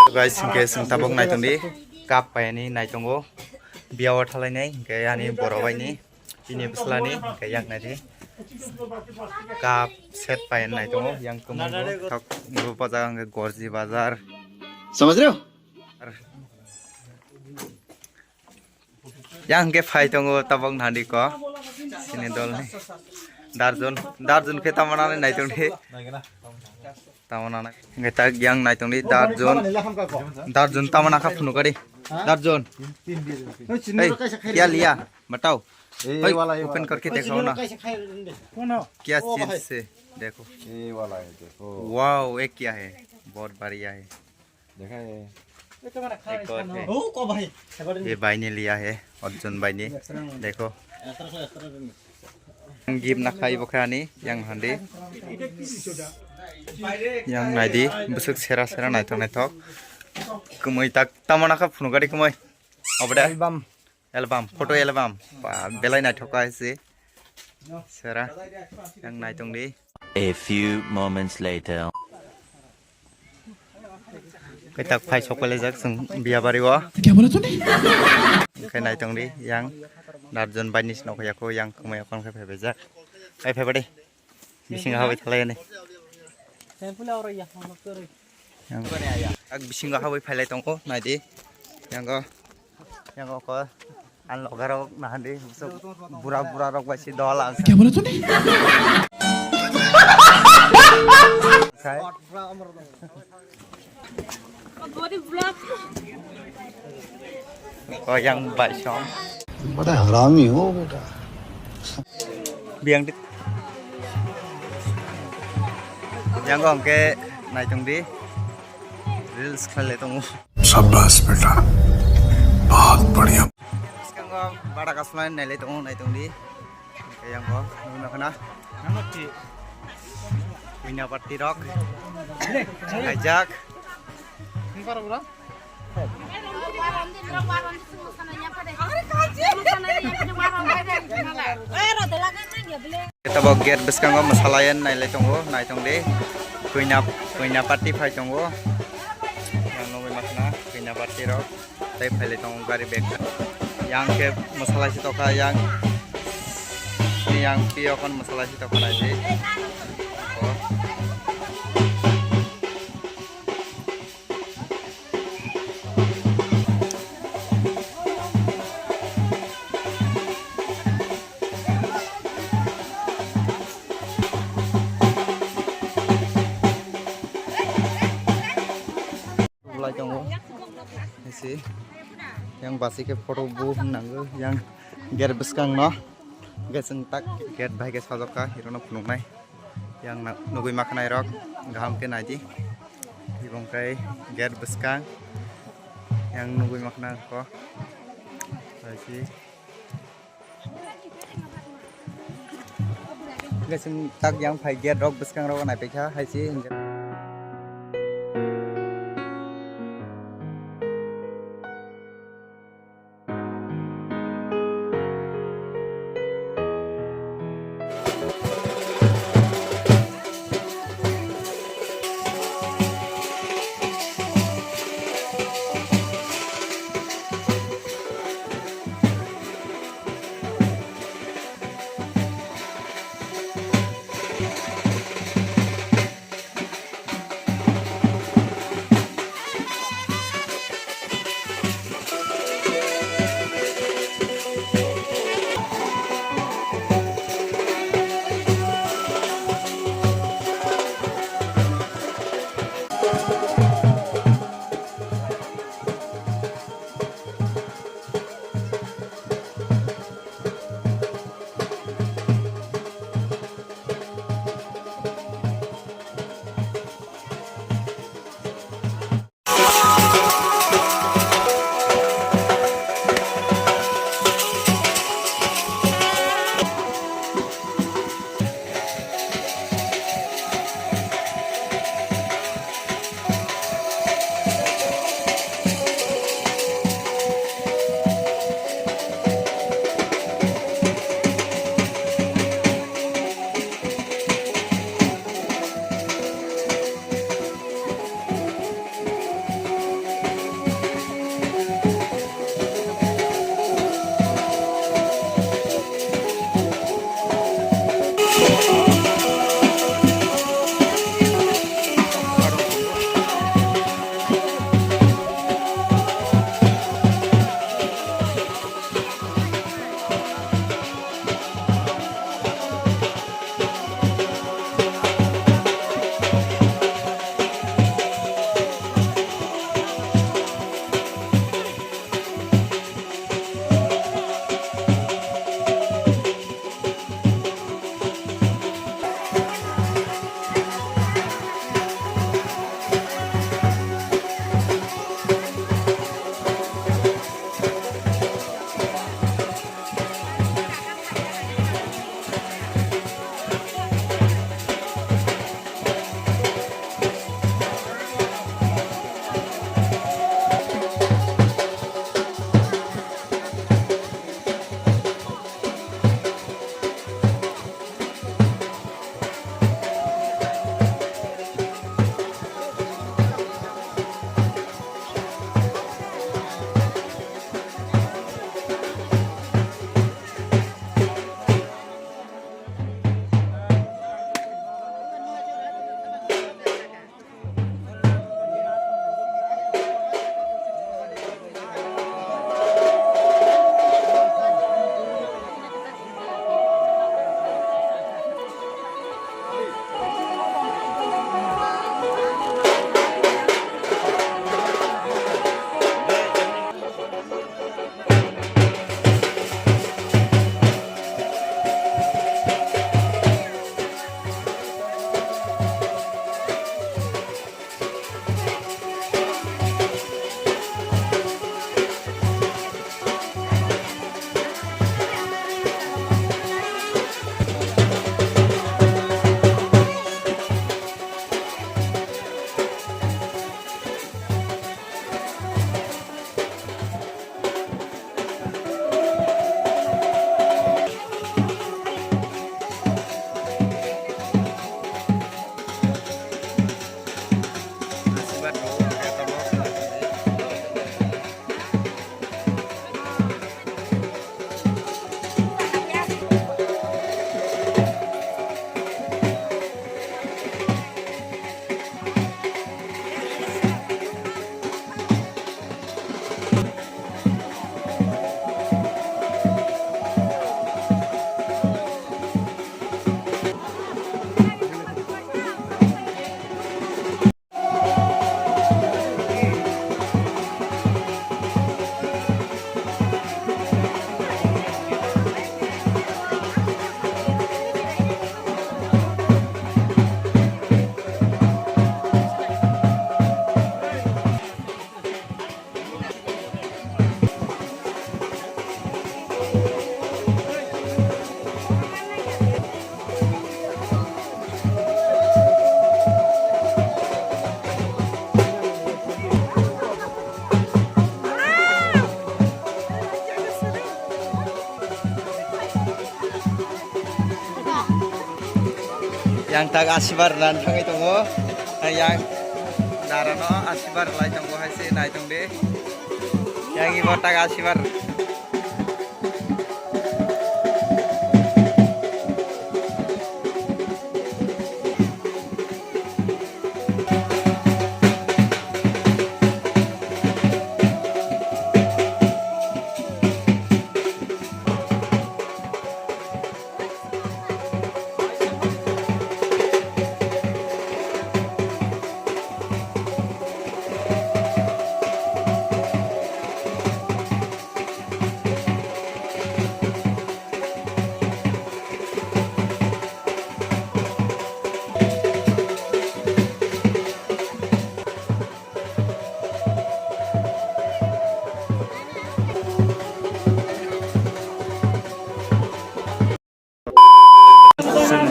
guys ke sing tabok nai tong di kap pai ni nai tongo biawa thalai nai ke ani borobai ni ini beslani ke yang nai di kap set pai nai tongo yang kumungo thok ngu bazar ke gorji bazar समझ रहे हो yang ke phai tongo tabok nadi ko sini dol ni darjun ke tamana nai tong di tamana ngai tak yang nai tong di darjun tamana ka phunu kari darjun क्या लिया बताओ open करके दिखाओ ना क्या चीज से देखो ये वाला है देखो वाओ ये क्या है बहुत बढ़िया है देखा है एक और है ये भाई ने लिया है अर्जुन भाई ने देखो गिम ना खाई बखानी yang handi yang naidi busuk sera sera naithok naithok kumui tak tamana ka phunugari kumui obada album photo album belai naithok aise sera yang naithong di A few moments later. kai tak phai sokole jak sung biya bari wa क्या बोला तूने kai naithong di yang darjon bani sno khaya ko yang kumai akon khai phai jak kai phai bade bising habai thalai ne yang ag bising habai phailai tongko naidi yang ko an logarok nahandi bura rok basi dola क्या बोला तूने ko yang bai som बड़ा हरामी हो बेटा biang dit yang gong ke nai tong di reels khale tong शाबाश बेटा बहुत बढ़िया sekarang gong bada kasman nai le tong nai tong di yang go na kana punya party rock ajak kita bawa get bes kanggo masalayan nai le tongo nai tong de punya party phai tongo yang nobe makna punya party rock tai phai le tongo gari bag yang ke masala si toka yang pio kon masala si toka nai de mulai tunggu isi yang basi ke foto bu nanggu yang ger beskang no geseng tak get bhai ke sajoka hirono phunuk nai yang nugui makanai rok gaham ke naji ibong kai ger beskang yang nugui makna ko isi geseng tak yang bhai ger rok beskang rok nai pekha haisi yang tag asibar dan tangi tunggu yang darano asibar lai tunggu hasil naik tunggu yang ibu tag asibar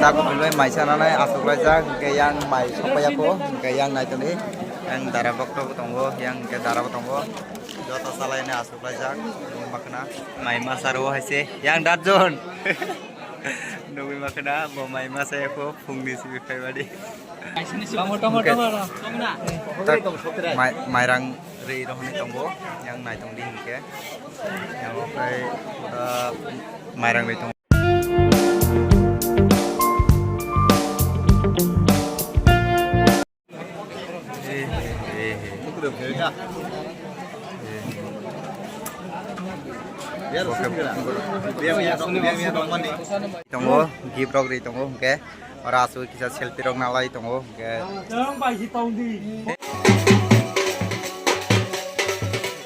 Aku belum mai sana nai asuk raja ke yang mai sampai aku ke yang naik tadi yang darah bakto tunggu yang ke darah tunggu jatuh salah ini asuk raja makna mai masaru hasil yang darjon nunggu makna mau mai masa aku fungsi sih pribadi mai rang ri rohni tunggu yang naik tunggu ke yang mai rang ri tunggu tongo gift rok ri tongo ke ora asu kisa selfie rok nalai tongo ke Jangan bai si tong di.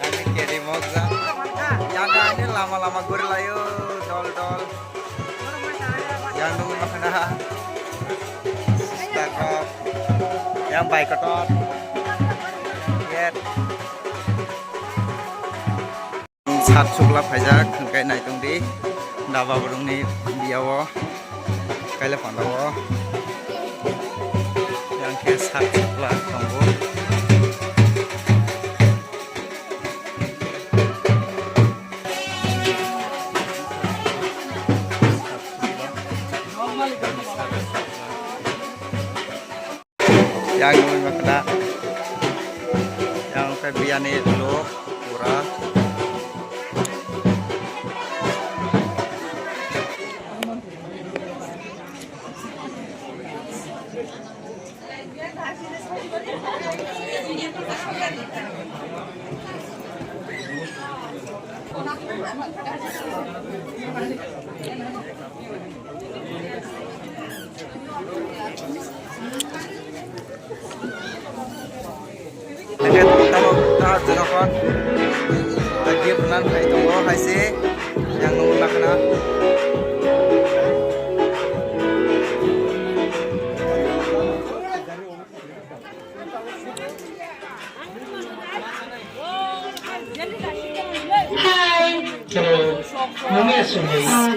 kami kiri moza jaga ini lama-lama gurih layu dol yang nunggu makna stakop yang baik kotor get sat sukla phajak kai nai tong di daba burung ni biawo kai le pandawo yang ke sat sukla tonggo yang makna yang Febriani dulu pura Dekat tahu jenokon lagi penan hai tunggu hai si yang nunggu makna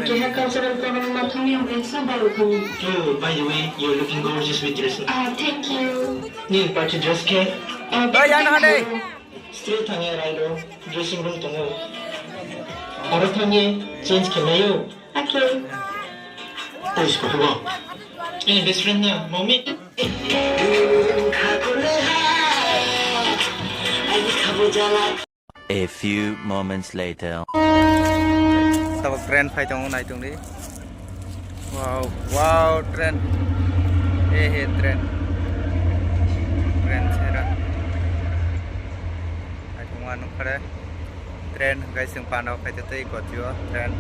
Can I consider coming my tummy with somebody who... Oh, by the way, you're looking gorgeous with your suit. thank you. Need but you dress cake? yang hade Straight hang rider, dressing room to move. Or change kemayo. Okay. Oh, it's cool. Hey, best friend na, mommy. A few moments later. Tahu tren phai tong nai tong di wow tren tren sera ai tong anu kare tren gai sing panau phai te ko tren